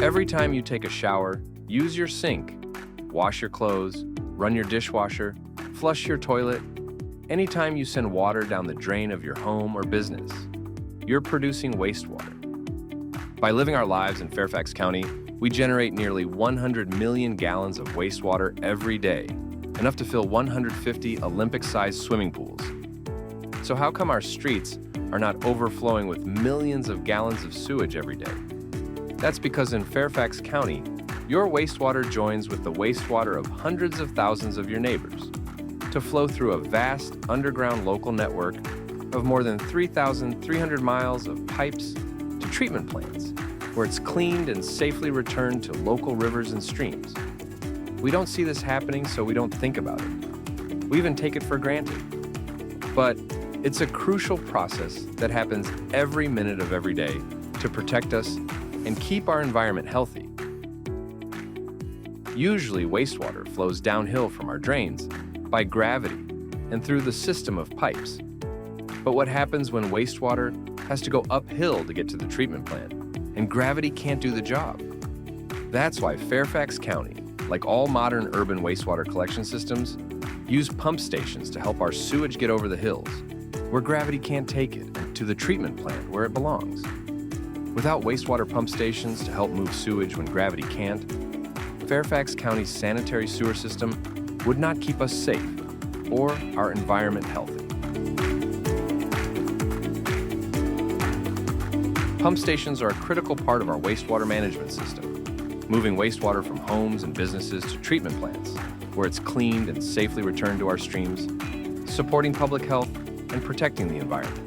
Every time you take a shower, use your sink, wash your clothes, run your dishwasher, flush your toilet, anytime you send water down the drain of your home or business, you're producing wastewater. By living our lives in Fairfax County, we generate nearly 100 million gallons of wastewater every day, enough to fill 150 Olympic-sized swimming pools. So how come our streets are not overflowing with millions of gallons of sewage every day? That's because in Fairfax County, your wastewater joins with the wastewater of hundreds of thousands of your neighbors to flow through a vast underground local network of more than 3,300 miles of pipes to treatment plants, where it's cleaned and safely returned to local rivers and streams. We don't see this happening, so we don't think about it. We even take it for granted. But it's a crucial process that happens every minute of every day to protect us and keep our environment healthy. Usually, wastewater flows downhill from our drains by gravity and through the system of pipes. But what happens when wastewater has to go uphill to get to the treatment plant, and gravity can't do the job? That's why Fairfax County, like all modern urban wastewater collection systems, use pump stations to help our sewage get over the hills, where gravity can't take it, and to the treatment plant where it belongs. Without wastewater pump stations to help move sewage when gravity can't, Fairfax County's sanitary sewer system would not keep us safe or our environment healthy. Pump stations are a critical part of our wastewater management system, moving wastewater from homes and businesses to treatment plants, where it's cleaned and safely returned to our streams, supporting public health and protecting the environment.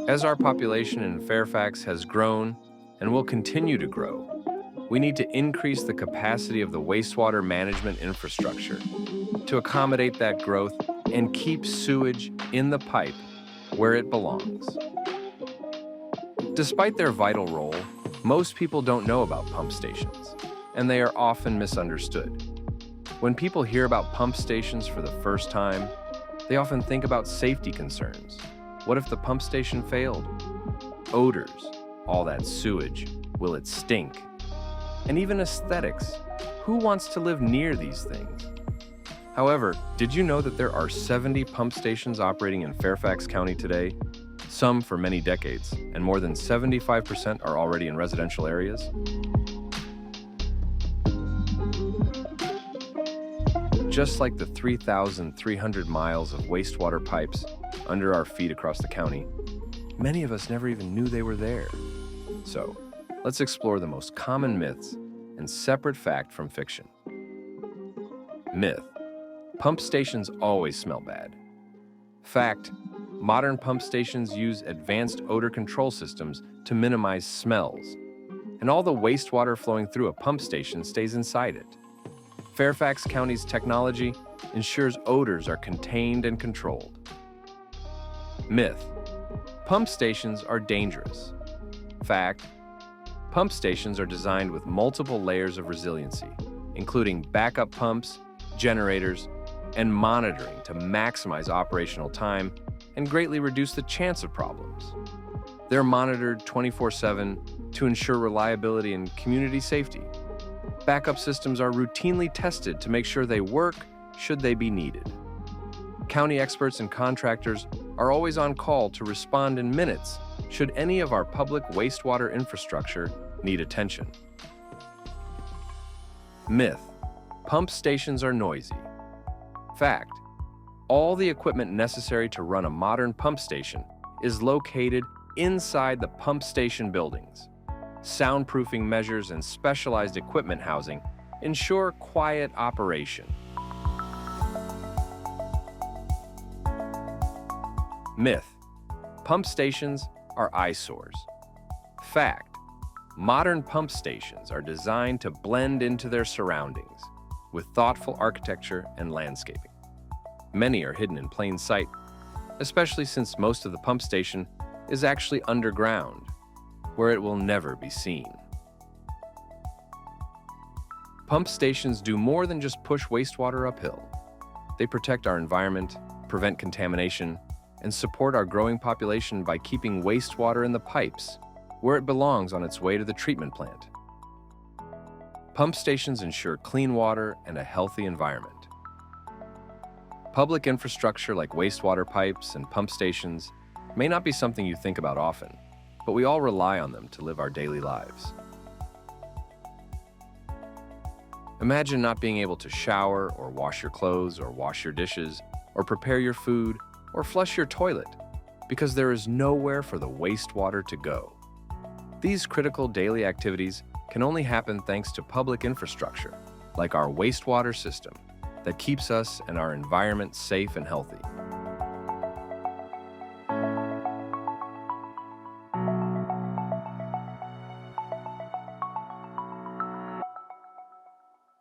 As our population in Fairfax has grown and will continue to grow, we need to increase the capacity of the wastewater management infrastructure to accommodate that growth and keep sewage in the pipe where it belongs. Despite their vital role, most people don't know about pump stations, and they are often misunderstood. When people hear about pump stations for the first time, they often think about safety concerns. What if the pump station failed? Odors, all that sewage, will it stink? And even aesthetics. Who wants to live near these things? However, did you know that there are 70 pump stations operating in Fairfax County today? Some for many decades, and more than 75% are already in residential areas? Just like the 3,300 miles of wastewater pipes under our feet across the county, many of us never even knew they were there. So, let's explore the most common myths and separate fact from fiction. Myth: pump stations always smell bad. Fact: modern pump stations use advanced odor control systems to minimize smells, and all the wastewater flowing through a pump station stays inside it. Fairfax County's technology ensures odors are contained and controlled. Myth: pump stations are dangerous. Fact: pump stations are designed with multiple layers of resiliency, including backup pumps, generators, and monitoring to maximize operational time and greatly reduce the chance of problems. They're monitored 24/7 to ensure reliability and community safety. Backup systems are routinely tested to make sure they work should they be needed. County experts and contractors are always on call to respond in minutes should any of our public wastewater infrastructure need attention. Myth: pump stations are noisy. Fact: all the equipment necessary to run a modern pump station is located inside the pump station buildings. Soundproofing measures and specialized equipment housing ensure quiet operation. Myth: pump stations are eyesores. Fact: modern pump stations are designed to blend into their surroundings with thoughtful architecture and landscaping. Many are hidden in plain sight, especially since most of the pump station is actually underground, where it will never be seen. Pump stations do more than just push wastewater uphill. They protect our environment, prevent contamination, and support our growing population by keeping wastewater in the pipes, where it belongs on its way to the treatment plant. Pump stations ensure clean water and a healthy environment. Public infrastructure like wastewater pipes and pump stations may not be something you think about often, but we all rely on them to live our daily lives. Imagine not being able to shower or wash your clothes or wash your dishes or prepare your food or flush your toilet because there is nowhere for the wastewater to go. These critical daily activities can only happen thanks to public infrastructure, like our wastewater system, that keeps us and our environment safe and healthy.